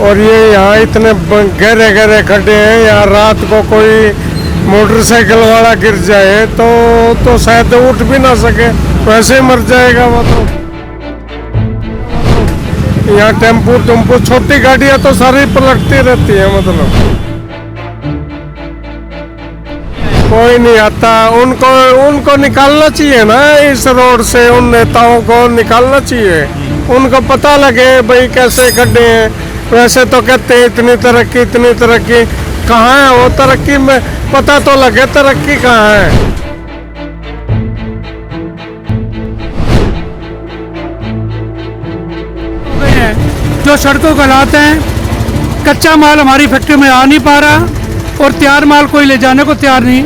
और ये यहाँ इतने गहरे गहरे खड्डे हैं, यहाँ रात को कोई मोटरसाइकिल वाला गिर जाए तो शायद उठ भी ना सके, वैसे ही मर जाएगा वो तो। यहाँ टेम्पो छोटी गाड़ियाँ तो सारी पलटती रहती है, मतलब कोई नहीं आता। उनको निकालना चाहिए ना इस रोड से, उन नेताओं को निकालना चाहिए, उनको पता लगे भाई कैसे खड्डे हैं। वैसे तो कहते हैं इतनी तरक्की, कहाँ है वो तरक्की में, पता तो लगे तरक्की कहाँ है। जो सड़कों के हालात हैं, कच्चा माल हमारी फैक्ट्री में आ नहीं पा रहा और तैयार माल कोई ले जाने को तैयार नहीं।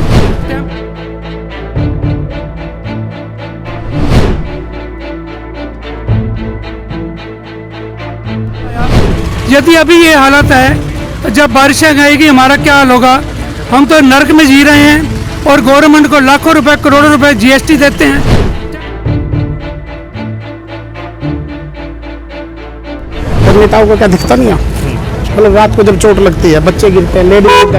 यदि अभी ये हालत है तो जब बारिशें आएगी हमारा क्या हाल होगा। हम तो नर्क में जी रहे हैं और गवर्नमेंट को लाखों रुपए करोड़ों रुपए जीएसटी देते हैं। नेताओं को क्या दिखता नहीं है, मतलब रात को जब चोट लगती है, बच्चे गिरते हैं, लेडीज,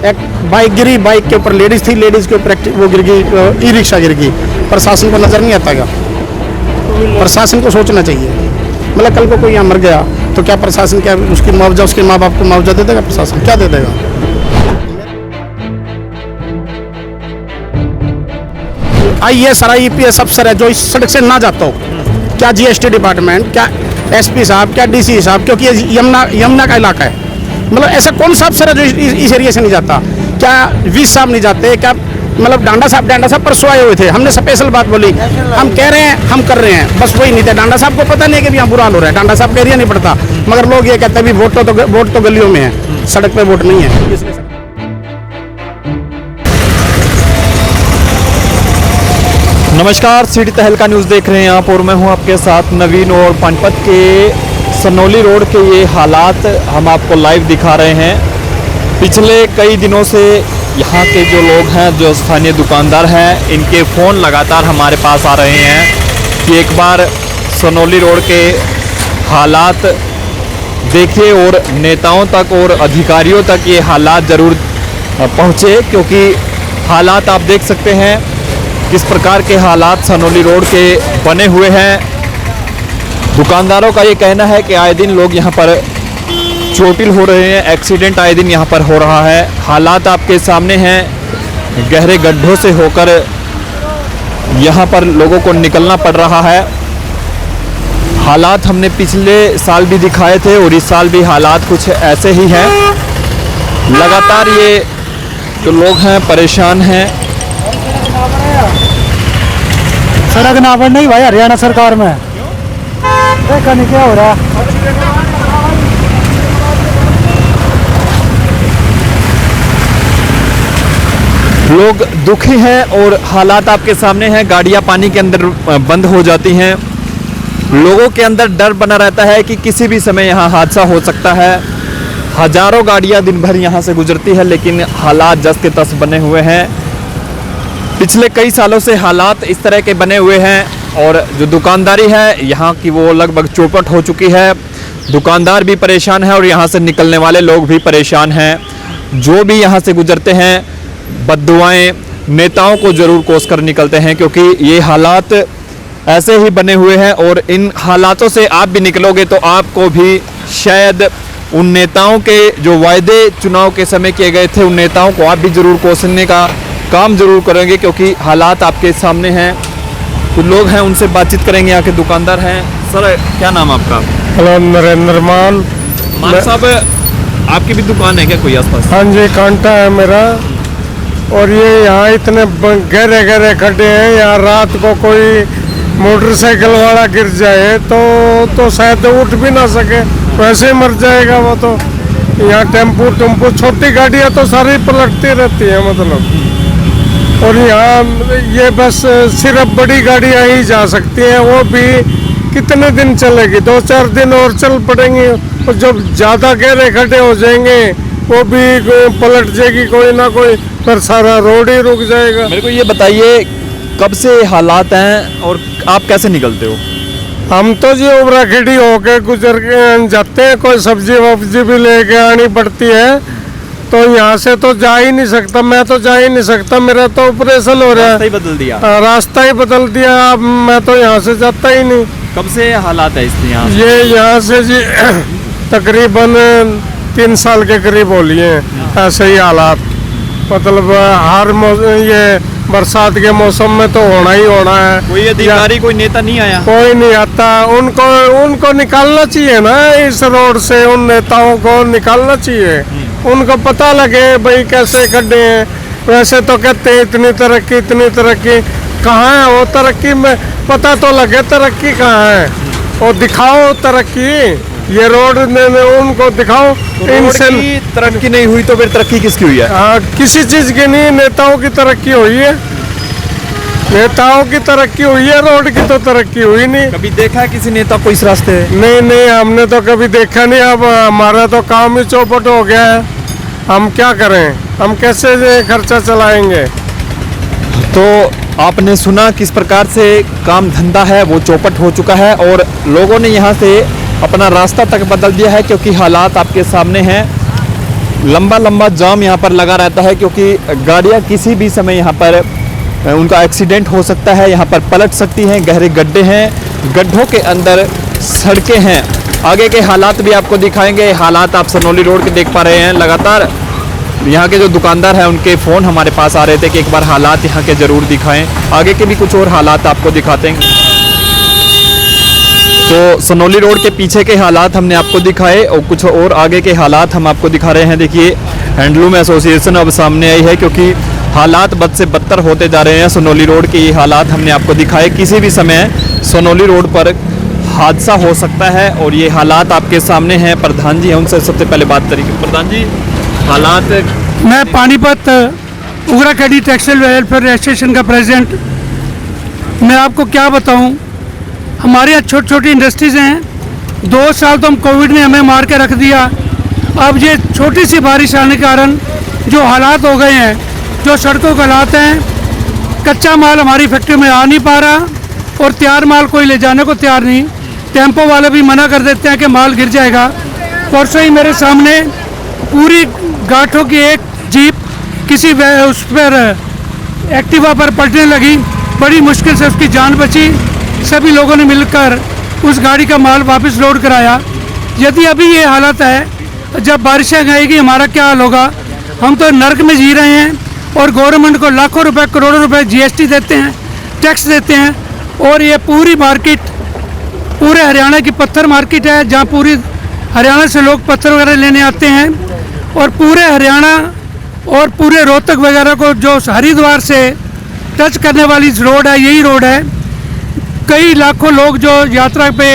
एक बाइक गिरी, बाइक के ऊपर लेडीज थी, लेडीज के ऊपर वो गिर गई, ई रिक्शा गिर गई। प्रशासन को नजर नहीं आता क्या? प्रशासन को सोचना चाहिए। मतलब कल को कोई यहाँ मर गया तो क्या प्रशासन, क्या उसकी मुआवजा, उसके माँ बाप को मुआवजा दे देगा? प्रशासन क्या दे देगा? IAS और IPS अफसर है जो इस सड़क से ना जाता हो, क्या जीएसटी डिपार्टमेंट, क्या एसपी साहब, क्या डीसी साहब, क्योंकि ये यमुना का इलाका है। मतलब ऐसा कौन सा अफसर है जो इस एरिया से नहीं जाता? क्या वीस साहब नहीं जाते? क्या मतलब डांडा साहब परसों आए हुए थे, हमने स्पेशल बात बोली, हम कह रहे हैं हम कर रहे हैं, बस वही नहीं थे। डांडा साहब को पता नहीं है कि यहाँ बुरा हाल हो रहा है, डांडा साहब का एरिया नहीं पड़ता, मगर लोग ये कहते हैं वोट तो गलियों में है, सड़क पे वोट नहीं है। नमस्कार, सिटी तहलका न्यूज़ देख रहे हैं आप और मैं हूं आपके साथ नवीन। और पानीपत के सनौली रोड के ये हालात हम आपको लाइव दिखा रहे हैं। पिछले कई दिनों से यहाँ के जो लोग हैं, जो स्थानीय दुकानदार हैं, इनके फ़ोन लगातार हमारे पास आ रहे हैं कि एक बार सनौली रोड के हालात देखिए और नेताओं तक और अधिकारियों तक ये हालात ज़रूर पहुँचे, क्योंकि हालात आप देख सकते हैं किस प्रकार के हालात सनौली रोड के बने हुए हैं। दुकानदारों का ये कहना है कि आए दिन लोग यहाँ पर चोटिल हो रहे हैं, एक्सीडेंट आए दिन यहाँ पर हो रहा है। हालात आपके सामने हैं, गहरे गड्ढों से होकर यहाँ पर लोगों को निकलना पड़ रहा है। हालात हमने पिछले साल भी दिखाए थे और इस साल भी हालात कुछ ऐसे ही हैं। लगातार ये जो लोग हैं परेशान हैं। सड़क ना बन नहीं भाई, हरियाणा सरकार में देखा नहीं क्या हो रहा। लोग दुखी हैं और हालात आपके सामने हैं। गाड़ियां पानी के अंदर बंद हो जाती हैं, लोगों के अंदर डर बना रहता है कि किसी भी समय यहाँ हादसा हो सकता है। हजारों गाड़ियां दिन भर यहाँ से गुजरती है, लेकिन हालात जस के तस बने हुए हैं। पिछले कई सालों से हालात इस तरह के बने हुए हैं और जो दुकानदारी है यहाँ की वो लगभग चौपट हो चुकी है। दुकानदार भी परेशान है और यहाँ से निकलने वाले लोग भी परेशान हैं। जो भी यहाँ से गुजरते हैं बद्दुआएं नेताओं को ज़रूर कोस कर निकलते हैं, क्योंकि ये हालात ऐसे ही बने हुए हैं और इन हालातों से आप भी निकलोगे तो आपको भी शायद उन नेताओं के जो वायदे चुनाव के समय किए गए थे, उन नेताओं को आप भी ज़रूर कोसने का काम जरूर करेंगे, क्योंकि हालात आपके सामने हैं। कुछ लोग हैं, उनसे बातचीत करेंगे। यहाँ के दुकानदार हैं। सर, क्या नाम आपका? हेलो, नरेंद्र मान साहब, आपकी भी दुकान है क्या कोई आसपास? हाँ जी, कांटा है मेरा। और ये यहाँ इतने गहरे गहरे खड्डे हैं, यहाँ रात को कोई मोटरसाइकिल वाला गिर जाए तो शायद उठ भी ना सके, वैसे ही मर जाएगा वो तो। यहाँ टेम्पो छोटी गाड़ियाँ तो सारी पलटती रहती है, मतलब। और यहाँ ये बस सिर्फ बड़ी गाड़ियाँ ही जा सकती हैं, वो भी कितने दिन चलेगी? 2-4 दिन और चल पड़ेंगी। और जब ज़्यादा गहरे खड्डे हो जाएंगे वो भी पलट जाएगी कोई ना कोई, पर सारा रोड ही रुक जाएगा। मेरे को ये बताइए, कब से हालात हैं और आप कैसे निकलते हो? हम तो जी उबरा खिड़ी होके गुजर के जाते हैं, कोई सब्जी वब्जी भी लेके आनी पड़ती है, तो यहाँ से तो जा ही नहीं सकता, मैं तो जा ही नहीं सकता, मेरा तो ऑपरेशन हो रहा रास्ता ही है। बदल दिया। रास्ता ही बदल दिया, अब मैं तो यहाँ से जाता ही नहीं। कब से हालात है इसलिए यहाँ से? ये यहाँ से जी तकरीबन 3 साल के करीब हो लिए हैं ऐसे ही हालात। मतलब हर ये बरसात के मौसम में तो होना ही होना है। कोई अधिकारी कोई नेता नहीं आया? कोई नहीं आता, उनको निकालना चाहिए ना इस रोड से, उन नेताओं को निकालना चाहिए। उनको पता लगे भाई कैसे खड्डे हैं। वैसे तो कहते हैं इतनी तरक्की, कहाँ है वो तरक्की में? पता तो लगे तरक्की कहाँ है, और दिखाओ तरक्की। ये रोड उनको दिखाओ। इनसे तरक्की नहीं हुई तो फिर तरक्की किसकी हुई है? किसी चीज की नहीं, नेताओं की तरक्की हुई है, नेताओं की तरक्की हुई है, रोड की तो तरक्की हुई नहीं। कभी देखा है किसी नेता को इस रास्ते? नहीं, हमने तो कभी देखा नहीं। अब हमारा तो काम ही चौपट हो गया है, हम क्या करें, हम कैसे ये खर्चा चलाएंगे? तो आपने सुना किस प्रकार से काम धंधा है वो चौपट हो चुका है और लोगों ने यहाँ से अपना रास्ता तक बदल दिया है, क्योंकि हालात आपके सामने हैं। लंबा जाम यहाँ पर लगा रहता है, क्योंकि गाड़ियाँ किसी भी समय यहाँ पर उनका एक्सीडेंट हो सकता है, यहाँ पर पलट सकती हैं। गहरे गड्ढे हैं, गड्ढों के अंदर सड़कें हैं। आगे के हालात भी आपको दिखाएंगे। हालात आप सनोली रोड के देख पा रहे हैं। लगातार यहाँ के जो दुकानदार हैं उनके फ़ोन हमारे पास आ रहे थे कि एक बार हालात यहाँ के ज़रूर दिखाएं। आगे के भी कुछ और हालात आपको दिखाते हैं। तो सनोली रोड के पीछे के हालात हमने आपको दिखाए और कुछ और आगे के हालात हम आपको दिखा रहे हैं। देखिए, हैंडलूम एसोसिएशन अब सामने आई है, क्योंकि हालात बद से बदतर होते जा रहे हैं। सनोली रोड के ये हालात हमने आपको दिखाए। किसी भी समय सनोली रोड पर हादसा हो सकता है और ये हालात आपके सामने हैं। प्रधान जी हैं, उनसे सबसे पहले बात करेंगे। प्रधान जी, हालात? मैं पानीपत उगराखेड़ी टेक्सटाइल वेलफेयर एसोसिएशन का प्रेसिडेंट। मैं आपको क्या बताऊं, हमारे यहाँ छोटी छोटी इंडस्ट्रीज हैं। 2 साल तो हम कोविड ने हमें मार के रख दिया। अब ये छोटी सी बारिश आने के कारण जो हालात हो गए हैं, जो सड़कों के हालात हैं, कच्चा माल हमारी फैक्ट्री में आ नहीं पा रहा और तैयार माल कोई ले जाने को तैयार नहीं। टेम्पो वाले भी मना कर देते हैं कि माल गिर जाएगा। परसों ही मेरे सामने पूरी गांठों की एक जीप किसी उस पर एक्टिवा पर पलटने लगी। बड़ी मुश्किल से उसकी जान बची। सभी लोगों ने मिलकर उस गाड़ी का माल वापस लोड कराया। यदि अभी ये हालत है, जब बारिशें आएगी हमारा क्या हाल होगा? हम तो नर्क में जी रहे हैं और गवर्नमेंट को लाखों रुपए करोड़ों रुपए जीएसटी देते हैं, टैक्स देते हैं। और ये पूरी मार्केट पूरे हरियाणा की पत्थर मार्केट है, जहाँ पूरी हरियाणा से लोग पत्थर वगैरह लेने आते हैं। और पूरे हरियाणा और पूरे रोहतक वगैरह को जो हरिद्वार से टच करने वाली रोड है, यही रोड है। कई लाखों लोग जो यात्रा पे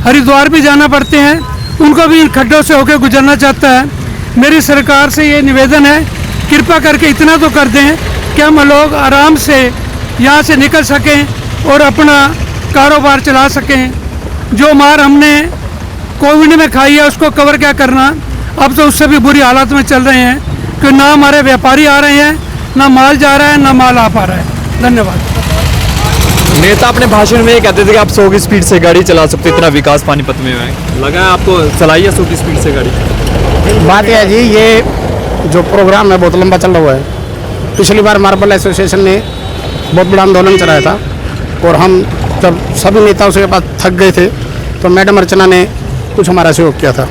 हरिद्वार भी जाना पड़ते हैं, उनको भी इन खड्डों से होकर गुजरना चाहता है। मेरी सरकार से ये निवेदन है, कृपा करके इतना तो कर दें कि हम लोग आराम से यहाँ से निकल सकें और अपना कारोबार चला सकें। जो मार हमने कोविड में खाई है उसको कवर क्या करना, अब तो उससे भी बुरी हालत में चल रहे हैं कि ना हमारे व्यापारी आ रहे हैं, ना माल जा रहा है, ना माल आ पा रहा है। धन्यवाद। नेता अपने भाषण में ये कहते थे कि आप 100 की स्पीड से गाड़ी चला सकते, इतना विकास पानीपत में है। लगा है आपको चलाइए 100 की स्पीड से गाड़ी? बात यह है जी, ये जो प्रोग्राम है बहुत लंबा चल रहा है। पिछली बार मार्बल एसोसिएशन ने बहुत बड़ा आंदोलन चलाया था और हम जब सभी नेताओं से पास थक गए थे तो मैडम अर्चना ने कुछ हमारा सहयोग किया था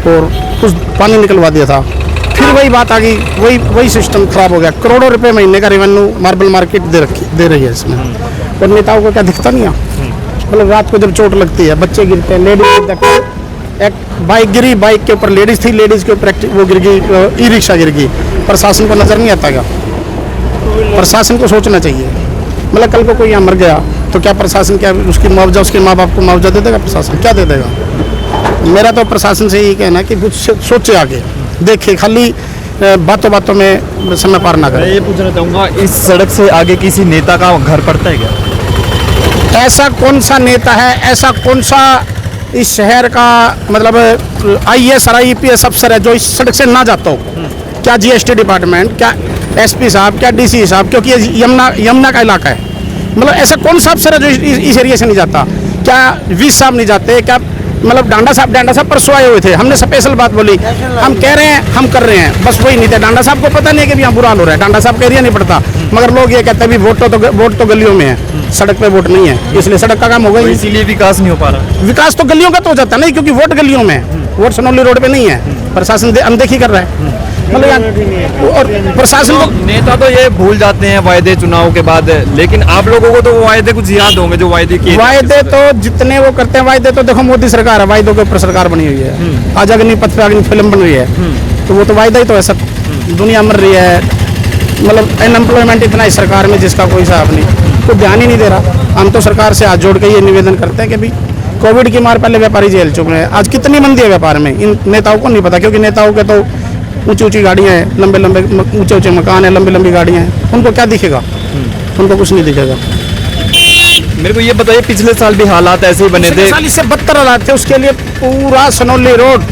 और कुछ पानी निकलवा दिया था। फिर वही बात आ गई, वही सिस्टम खराब हो गया। करोड़ों रुपए महीने का रेवेन्यू मार्बल मार्केट दे रही है इसमें, और नेताओं को क्या दिखता नहीं है? मतलब रात को जब चोट लगती है, बच्चे गिरते हैं, लेडीज, एक बाइक गिरी, बाइक के ऊपर लेडीज थी, लेडीज के ऊपर वो गिर गई, ई रिक्शा गिर गई। प्रशासन को नजर नहीं आता क्या? प्रशासन को सोचना चाहिए। मतलब कल को कोई यहाँ मर गया तो क्या प्रशासन, क्या उसकी मुआवजा, उसके माँ बाप को मुआवजा दे देगा? प्रशासन क्या दे देगा? मेरा तो प्रशासन से यही कहना है कि कुछ सोचे, आगे देखे, खाली बातों बातों में समय पार ना करें। मैं ये पूछना चाहूँगा, इस सड़क से आगे किसी नेता का घर पड़ता है क्या? ऐसा कौन सा नेता है, ऐसा कौन सा इस शहर का मतलब IAS और IPS अफसर है जो इस सड़क से ना जाता हो? क्या GST डिपार्टमेंट, क्या SP साहब, क्या DC साहब, क्योंकि ये यमुना का इलाका है। मतलब ऐसा कौन सा अफसर है जो इस एरिया से नहीं जाता? क्या वीस साहब नहीं जाते, क्या मतलब डांडा साहब परसों आए हुए थे, हमने स्पेशल बात बोली, हम कह रहे हैं हम कर रहे हैं, बस वही नहीं थे। डांडा साहब को पता नहीं है कि भी यहाँ बुरा हाल हो रहा है, डांडा साहब का एरिया नहीं पड़ता, मगर लोग ये कहते हैं भी वोट तो गलियों में है, सड़क पे वोट नहीं है, इसलिए सड़क का काम होगा ही। इसीलिए विकास नहीं हो पा रहा। विकास तो गलियों का तो हो जाता है नहीं, क्योंकि वोट गलियों में है, वोट सनौली रोड पे नहीं है, प्रशासन अनदेखी कर रहा है। मतलब यहाँ और प्रशासन को नेता तो ये भूल जाते हैं वायदे चुनाव के बाद, लेकिन आप लोगों को तो वो वायदे कुछ याद होंगे जो वायदे किए। वायदे तो जितने वो करते हैं, वायदे तो देखो मोदी सरकार है, वायदों के ऊपर सरकार बनी हुई है, आज अग्निपथ पे अग्नि फिल्म बन रही है, तो वो तो वायदा ही तो है सब। दुनिया मर रही है, मतलब अनएम्प्लॉयमेंट इतना इस सरकार में जिसका कोई हिसाब नहीं, कोई ध्यान ही नहीं दे रहा। हम तो सरकार से हाथ जोड़ के ये निवेदन करते हैं कि भाई कोविड की मार पहले व्यापारी झेल चुके हैं, आज कितनी मंदी है व्यापार में, इन नेताओं को नहीं पता, क्योंकि नेताओं के तो ऊंची ऊंची गाड़ियाँ हैं, लंबे लंबे ऊंचे ऊंचे मकान हैं, लंबी लंबी गाड़ियाँ हैं, उनको क्या दिखेगा, उनको कुछ नहीं दिखेगा। मेरे को ये बताइए, पिछले साल भी हालात ऐसे ही बने थे? साल इससे बदतर हालात थे, उसके लिए पूरा सनौली रोड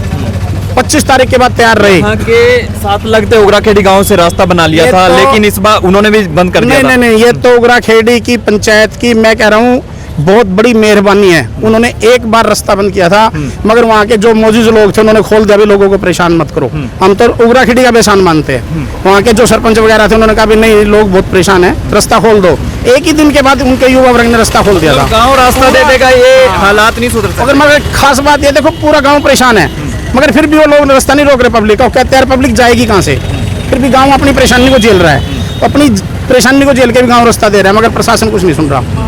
25 तारीख के बाद तैयार रही। यहाँ के साथ लगते उगराखेड़ी गांव से रास्ता बना लिया था, लेकिन इस बार उन्होंने भी बंद कर दिया। नहीं, ये तो उगराखेड़ी की पंचायत की मैं कह रहा हूँ बहुत बड़ी मेहरबानी है, उन्होंने एक बार रास्ता बंद किया था, मगर वहाँ के जो मौजूद लोग थे उन्होंने खोल दिया, भी लोगों को परेशान मत करो। हम तो उगराखेड़ी का बेसान मानते हैं, वहाँ के जो सरपंच वगैरह थे उन्होंने कहा भी नहीं, लोग बहुत परेशान है, रास्ता खोल दो। एक ही दिन के बाद उनके युवा वर्ग ने रास्ता खोल दिया था। गाँव रास्ता दे देगा, ये हालात नहीं सुधर सकते। मगर खास बात ये देखो, पूरा गाँव परेशान है, मगर फिर भी वो लोग रास्ता नहीं रोक रहे पब्लिक का, कहते हैं पब्लिक जाएगी कहाँ से, फिर भी गाँव अपनी परेशानी को झेल रहा है, अपनी परेशानी को झेल के भी गाँव रास्ता दे रहा है, मगर प्रशासन कुछ नहीं सुन रहा।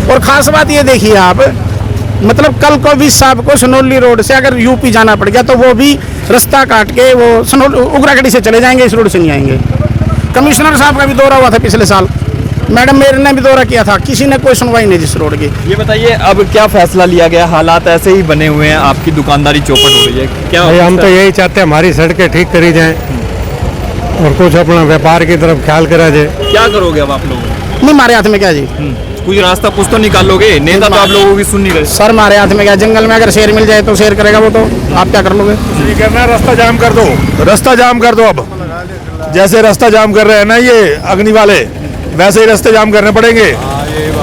और खास बात ये देखिए आप, मतलब कल को भी साहब को सनौली रोड से अगर यूपी जाना पड़ गया तो वो भी रास्ता काट के वो उगराखेड़ी से चले जाएंगे, इस रोड से नहीं आएंगे। कमिश्नर साहब का भी दौरा हुआ था पिछले साल, मैडम मेयर ने भी दौरा किया था, किसी ने कोई सुनवाई नहीं जिस रोड की। ये बताइए अब क्या फैसला लिया गया? हालात ऐसे ही बने हुए हैं, आपकी दुकानदारी चौपट हो रही है, क्या? हम तो यही चाहते हैं हमारी सड़कें ठीक करी जाएं और कुछ अपना व्यापार की तरफ ख्याल करा जाए। क्या करोगे अब आप लोग? नहीं, हमारे हाथ में क्या जी, कुछ रास्ता कुछ तो निकालोगे, नेता तो आप लोगों की सुन नहीं रहे। सर हमारे हाथ में क्या, जंगल में अगर शेर मिल जाए तो शेर करेगा, वो तो आप क्या कर लोगे? करना, रास्ता जाम कर दो, रास्ता जाम कर दो। अब जैसे रास्ता जाम कर रहे हैं ना ये अग्नि वाले, वैसे ही रास्ते जाम करने पड़ेंगे,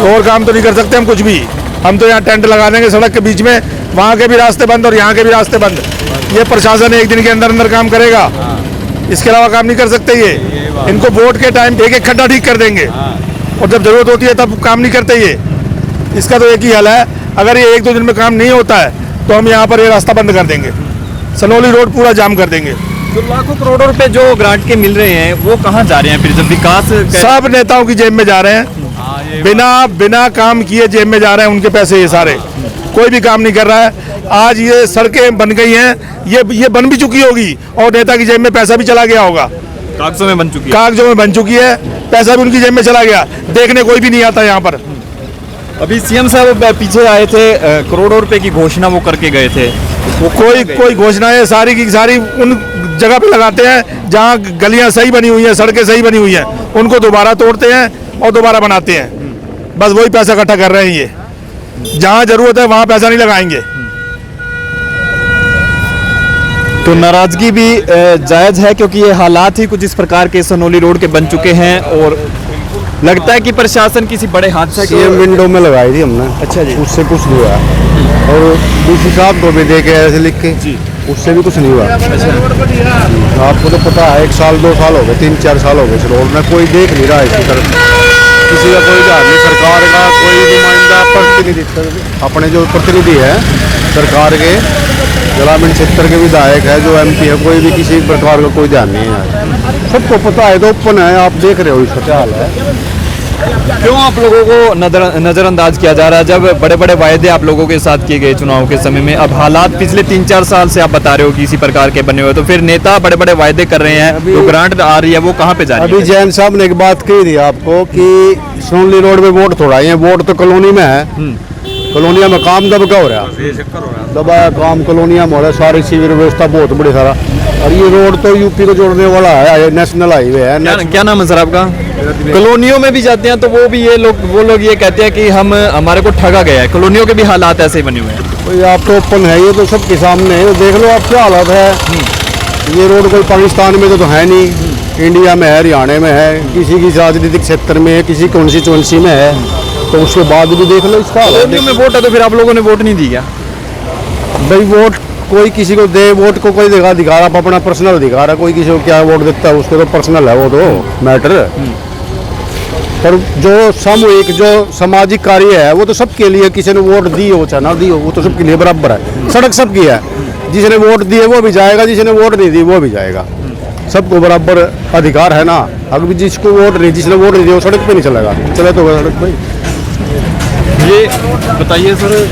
और काम तो नहीं कर सकते हम कुछ भी। हम तो यहाँ टेंट लगा देंगे सड़क के बीच में, वहाँ के भी रास्ते बंद और यहाँ के भी रास्ते बंद। ये प्रशासन एक दिन के अंदर अंदर काम करेगा, इसके अलावा काम नहीं कर सकते। ये इनको वोट के टाइम एक एक खड्डा ठीक कर देंगे, और जब जरूरत होती है तब काम नहीं करते ये। इसका तो एक ही हल है, अगर ये एक दो दिन में काम नहीं होता है तो हम यहाँ पर ये रास्ता बंद कर देंगे, सनौली रोड पूरा जाम कर देंगे। तो लाखों करोड़ों रुपए जो ग्रांट के मिल रहे हैं वो कहाँ जा रहे हैं फिर, जब विकास सब नेताओं की जेब में जा रहे हैं, बिना काम किए जेब में जा रहे हैं उनके पैसे, ये सारे कोई भी काम नहीं कर रहा है। आज ये सड़कें बन गई हैं, ये बन भी चुकी होगी और नेता की जेब में पैसा भी चला गया होगा, कागजों में बन चुकी है, कागजों में बन चुकी है, पैसा भी उनकी जेब में चला गया, देखने कोई भी नहीं आता यहाँ पर। अभी सीएम साहब पीछे आए थे, करोड़ों रुपए की घोषणा वो करके गए थे, वो कोई घोषणाएं सारी की सारी उन जगह पे लगाते हैं जहाँ गलियां सही बनी हुई हैं, सड़कें सही बनी हुई हैं, उनको दोबारा तोड़ते हैं और दोबारा बनाते हैं, बस वही पैसा इकट्ठा कर रहे हैं। ये जहाँ जरूरत है वहाँ पैसा नहीं लगाएंगे। तो नाराजगी भी जायज़ है, क्योंकि ये हालात ही कुछ इस प्रकार के सनौली रोड के बन चुके हैं और लगता है कि प्रशासन किसी बड़े हादसे के विंडो में लगाई थी हमने। अच्छा जी। उससे कुछ नहीं हुआ, और डीसी साहब को भी दे के ऐसे लिख के जी, उससे भी कुछ नहीं हुआ। अच्छा। आपको तो पता है 1 साल 2 साल हो गए, 3-4 साल हो गए इस रोड में, कोई देख नहीं रहा इसकी तरफ, किसी का कोई ध्यान नहीं, सरकार का कोई नुमाइंदा प्रतिनिधि, अपने जो प्रतिनिधि है सरकार के ग्रामीण क्षेत्र के विधायक है, जो MP है, कोई भी किसी प्रकार का कोई ध्यान नहीं है। सबको पता है, तो ओपन है, आप देख रहे हो इसका क्या हाल है। क्यों आप लोगों को नजरअंदाज किया जा रहा है, जब बड़े बड़े वायदे आप लोगों के साथ किए गए चुनाव के समय में? अब हालात पिछले 3-4 साल से आप बता रहे हो कि इसी प्रकार के बने हुए, तो फिर नेता बड़े बड़े वायदे कर रहे हैं, तो ग्रांट आ रही है वो कहाँ पे जा रही है? अभी जैन साहब ने एक बात कही थी आपको कि सनौली रोड में वोट थोड़ा है, वोट तो कॉलोनी में है, कॉलोनिया में काम दब का हो रहा है, दबाया काम कॉलोनिया में हो रहा है, सारी सिविल व्यवस्था बहुत बड़ी सारा, और ये रोड तो यूपी को जोड़ने वाला है, नेशनल हाईवे है। क्या नाम है सर आपका? कॉलोनियों में भी जाते हैं तो वो लोग ये कहते हैं कि हमारे को ठगा गया है, कॉलोनियों के भी हालात ऐसे ही बने हुए हैं। तो ये आप तो ओपन है, ये तो सबके सामने है, देख लो आप क्या हालत है। ये रोड कोई पाकिस्तान में तो है नहीं, इंडिया में है, हरियाणा में है, किसी की राजनीतिक क्षेत्र में है, किसी कॉन्स्टिट्यूंसी में है, तो उसके बाद भी देख लो इसका। कॉलोनियों में वोट है तो फिर आप लोगों ने वोट नहीं दी क्या? भाई वोट कोई किसी को दे, वोट को कोई दिखा रहा, आप अपना पर्सनल दिखा रहा, कोई किसी को क्या वोट देता है उसको तो पर्सनल है वो तो मैटर। पर जो सामूहिक जो सामाजिक कार्य है वो तो सबके लिए, किसी ने वोट दी हो चाहे ना दी हो वो तो सबके लिए बराबर है। सड़क सबकी है, जिसने वोट दिए वो भी जाएगा, जिसने वोट नहीं दी वो भी जाएगा, सबको बराबर अधिकार है ना। अगर जिसको वोट नहीं, जिसने वोट नहीं दिया वो सड़क पे नहीं चलेगा, चले तो सड़क पे। ये बताइए सर,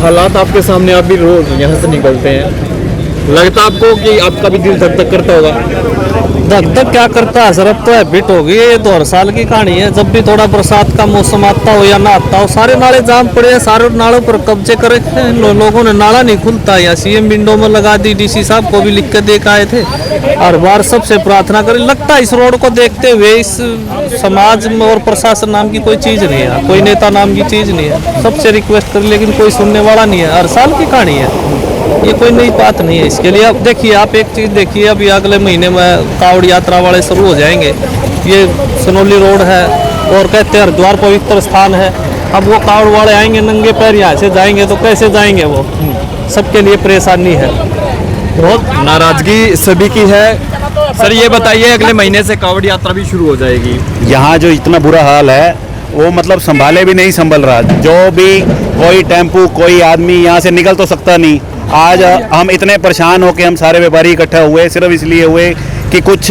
हालात आपके सामने, आप भी रोज यहाँ से निकलते हैं, लगता आपको कि आपका भी दिल धक धक करता होगा? धक धक क्या करता है सर, अब तो हैबिट हो गई है, ये तो हर साल की कहानी है। जब भी थोड़ा बरसात का मौसम आता हो या ना आता हो, सारे नाले जाम पड़े हैं, सारे नालों पर कब्जे करे हैं लोगों ने, नाला नहीं खुलता। या सीएम विंडो में लगा दी, डीसी साहब को भी लिख के दे के आए थे। हर बार सबसे प्रार्थना करें, लगता है इस रोड को देखते हुए इस समाज में और प्रशासन नाम की कोई चीज़ नहीं है, कोई नेता नाम की चीज़ नहीं है। सबसे रिक्वेस्ट कर लेकिन कोई सुनने वाला नहीं है, हर साल की कहानी है, ये कोई नई बात नहीं है। इसके लिए अब देखिए, आप एक चीज़ देखिए, अभी अगले महीने में कावड़ यात्रा वाले शुरू हो जाएंगे। ये सनोली रोड है और कहते हैं हरिद्वार पवित्र स्थान है। अब वो कावड़ वाले आएंगे नंगे पैर यहाँ से जाएंगे तो कैसे जाएंगे वो, सबके लिए परेशानी है। बहुत नाराजगी सभी की है। सर ये बताइए, अगले महीने से कावड़ यात्रा भी शुरू हो जाएगी, यहाँ जो इतना बुरा हाल है वो मतलब संभाले भी नहीं संभल रहा। जो भी कोई टेम्पू कोई आदमी यहाँ से निकल तो सकता नहीं। आज हम इतने परेशान होकर हम सारे व्यापारी इकट्ठा हुए सिर्फ इसलिए हुए कि कुछ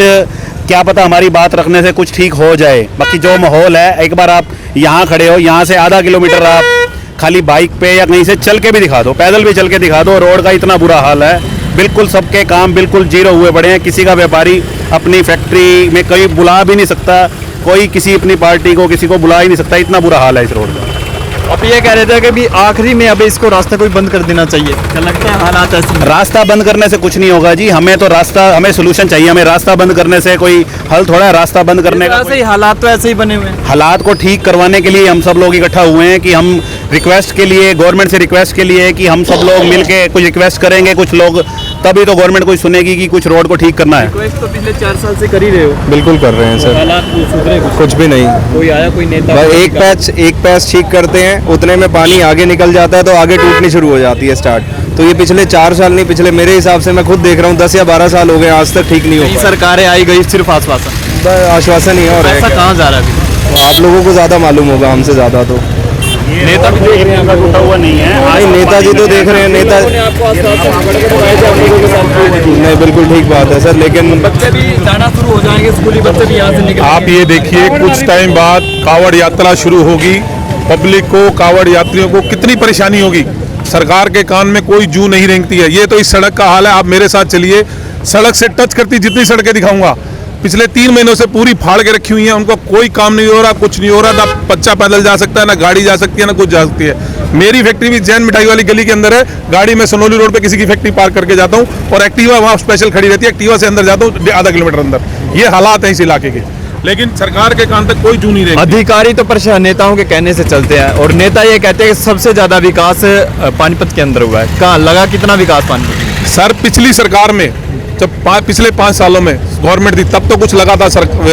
क्या पता हमारी बात रखने से कुछ ठीक हो जाए। बाकी जो माहौल है, एक बार आप यहाँ खड़े हो, यहाँ से आधा किलोमीटर आप खाली बाइक पे या कहीं से चल के भी दिखा दो, पैदल भी चल के दिखा दो, रोड का इतना बुरा हाल है। बिल्कुल सबके काम बिल्कुल जीरो हुए पड़े हैं। किसी का व्यापारी अपनी फैक्ट्री में कहीं बुला भी नहीं सकता, कोई किसी अपनी पार्टी को किसी को बुला ही नहीं सकता, इतना बुरा हाल है इस रोड का। आप ये कह रहे थे कि भी आखिरी में अब इसको रास्ता कोई बंद कर देना चाहिए, क्या लगता है हालात ऐसे? रास्ता बंद करने से कुछ नहीं होगा जी, हमें तो रास्ता, हमें सोल्यूशन चाहिए। हमें रास्ता बंद करने से कोई हल थोड़ा है। रास्ता बंद करने का ऐसे ही हालात तो ऐसे ही बने हुए हैं। हालात को ठीक करवाने के लिए हम सब लोग इकट्ठा हुए हैं कि हम रिक्वेस्ट के लिए, गवर्नमेंट से रिक्वेस्ट के लिए कि हम सब लोग मिलके कुछ रिक्वेस्ट करेंगे, कुछ लोग, तभी तो गवर्नमेंट कुछ सुनेगी कि कुछ रोड को ठीक करना है। रिक्वेस्ट तो पिछले 4 साल से कर ही रहे हो। बिल्कुल कर रहे हैं सर, हालात सुधरे कुछ भी नहीं। कोई आया कोई नेता? भाई एक पैच ठीक करते हैं, उतने में पानी आगे निकल जाता है तो आगे टूटनी शुरू हो जाती है स्टार्ट। तो ये पिछले 4 साल नहीं, पिछले मेरे हिसाब से मैं खुद देख रहा हूँ 10 या 12 साल हो गए, आज तक ठीक नहीं हो पाया। सरकारें आई गई, सिर्फ आश्वासन, आश्वासन ही है और पैसा कहाँ जा रहा है अभी? तो आप लोगों को ज़्यादा मालूम होगा हमसे ज़्यादा। तो नेता भी देख रहे हैं, टूटा हुआ नहीं है। नहीं, नेताजी तो देख रहे हैं, नेता नहीं, बिल्कुल ठीक बात है सर, लेकिन बच्चे भी जाना शुरू हो जाएंगे, स्कूली बच्चे भी यहाँ से निकल। आप ये देखिए, कुछ टाइम बाद कावड़ यात्रा शुरू होगी, पब्लिक को, कावड़ यात्रियों को कितनी परेशानी होगी। सरकार के कान में कोई जू नहीं रेंगती है। ये तो इस सड़क का हाल है। आप मेरे साथ चलिए, सड़क से टच करती जितनी सड़कें दिखाऊंगा, पिछले 3 महीनों से पूरी फाड़ के रखी हुई हैं। उनको कोई काम नहीं हो रहा, कुछ नहीं हो रहा, ना बच्चा पैदल जा सकता है, ना गाड़ी जा सकती है, ना कुछ जा सकती है। मेरी फैक्ट्री भी जैन मिठाई वाली गली के अंदर है। गाड़ी में सनोली रोड पे किसी की फैक्ट्री पार्क करके जाता हूँ और एक्टिवा वहाँ स्पेशल खड़ी रहती है, एक्टिवा से अंदर जाता हूँ आधा किलोमीटर अंदर। ये हालात है इस इलाके के, लेकिन सरकार के कान तक कोई जू नहीं रहेगी। अधिकारी तो परेशान नेताओं के कहने से चलते हैं और नेता ये कहते हैं कि सबसे ज्यादा विकास पानीपत के अंदर हुआ है। कहाँ लगा कितना विकास पानीपत? सर पिछली सरकार में जब पिछले 5 सालों में गवर्नमेंट थी तब तो कुछ लगा था,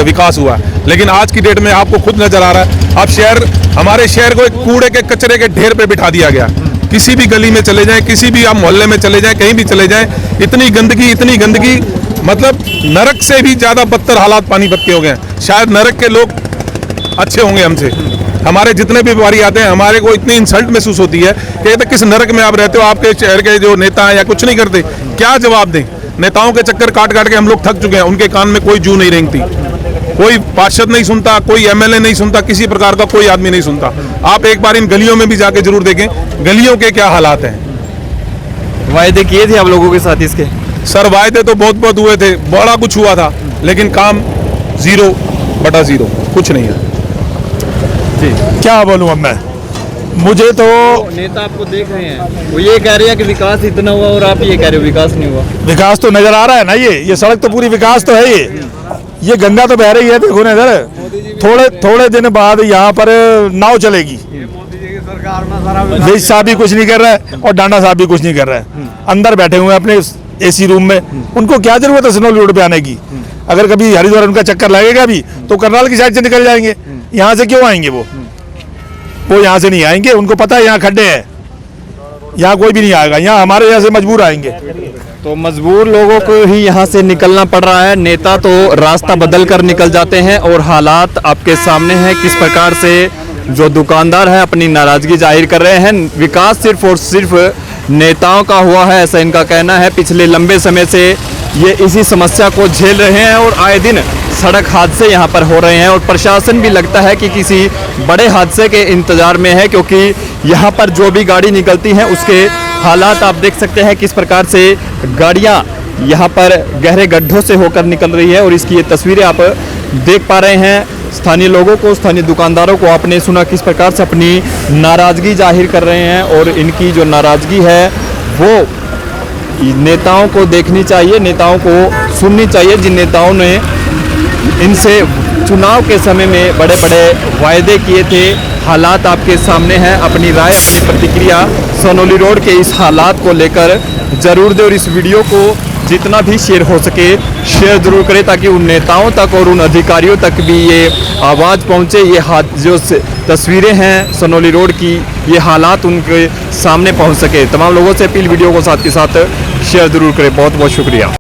विकास हुआ, लेकिन आज की डेट में आपको खुद नजर आ रहा है। अब हमारे शहर को एक कूड़े के कचरे के ढेर पे बिठा दिया गया। किसी भी गली में चले जाएं, किसी भी आप मोहल्ले में चले जाएं, कहीं भी चले जाएं, इतनी गंदगी, मतलब नरक से भी ज्यादा बदतर हालात पानीपत के हो गए हैं। शायद नरक के लोग अच्छे होंगे हमसे। हमारे जितने भी व्यापारी आते हैं, हमारे को इतनी इंसल्ट महसूस होती है कि किस नरक में आप रहते हो, आपके शहर के जो नेता हैं या कुछ नहीं करते, क्या जवाब दें। नेताओं के चक्कर काट के हम लोग थक चुके हैं। उनके कान में कोई जू नहीं रेंगती, कोई पार्षद नहीं सुनता, कोई एमएलए नहीं सुनता, किसी प्रकार का कोई आदमी नहीं सुनता। आप एक बार इन गलियों में भी जाके जरूर देखें, गलियों के क्या हालात हैं। वायदे किए थे आप लोगों के साथ इसके? सर वायदे तो बहुत हुए थे, बड़ा कुछ हुआ था, लेकिन काम 0/0, कुछ नहीं है। क्या बोलूँ अब मैं, मुझे तो नेता आपको देख रहे हैं, वो ये कह रहे हैं कि विकास इतना हुआ और आप ये कह रहे हो विकास नहीं हुआ। विकास तो नजर आ रहा है ना, ये सड़क तो पूरी विकास तो है। ये गंगा तो बह रही है, देखो ना इधर। थोड़े दिन बाद यहाँ पर नाव चलेगी। देश साहब भी कुछ नहीं कर रहा है और डांडा साहब भी कुछ नहीं कर रहा है। अंदर बैठे हुए हैं अपने एसी रूम में, उनको क्या जरूरत है सनोली रोड पे आने की। अगर कभी हरिद्वार उनका चक्कर लगेगा भी तो करनाल की साइड से निकल जाएंगे, यहाँ से क्यों आएंगे वो। वो यहाँ से नहीं आएंगे, उनको पता है यहाँ खड्डे हैं, यहाँ कोई भी नहीं आएगा, यहाँ हमारे यहाँ से मजबूर आएंगे। तो मजबूर लोगों को ही यहाँ से निकलना पड़ रहा है। नेता तो रास्ता बदल कर निकल जाते हैं और हालात आपके सामने हैं किस प्रकार से जो दुकानदार हैं अपनी नाराजगी जाहिर कर रहे हैं। विकास सिर्फ और सिर्फ नेताओं का हुआ है, ऐसा इनका कहना है। पिछले लंबे समय से ये इसी समस्या को झेल रहे हैं और आए दिन सड़क हादसे यहाँ पर हो रहे हैं और प्रशासन भी लगता है कि किसी बड़े हादसे के इंतजार में है, क्योंकि यहाँ पर जो भी गाड़ी निकलती हैं उसके हालात आप देख सकते हैं किस प्रकार से गाड़ियाँ यहाँ पर गहरे गड्ढों से होकर निकल रही है। और इसकी ये तस्वीरें आप देख पा रहे हैं। स्थानीय लोगों को, स्थानीय दुकानदारों को आपने सुना किस प्रकार से अपनी नाराज़गी जाहिर कर रहे हैं और इनकी जो नाराज़गी है वो नेताओं को देखनी चाहिए, नेताओं को सुननी चाहिए, जिन नेताओं ने इनसे चुनाव के समय में बड़े बड़े वायदे किए थे। हालात आपके सामने हैं, अपनी राय, अपनी प्रतिक्रिया सनोली रोड के इस हालात को लेकर ज़रूर दें और इस वीडियो को जितना भी शेयर हो सके शेयर ज़रूर करें ताकि उन नेताओं तक और उन अधिकारियों तक भी ये आवाज़ पहुँचे। ये जो तस्वीरें हैं सनोली रोड की, ये हालात उनके सामने पहुँच सके। तमाम लोगों से अपील वीडियो को साथ के साथ शेयर ज़रूर करें। बहुत बहुत शुक्रिया।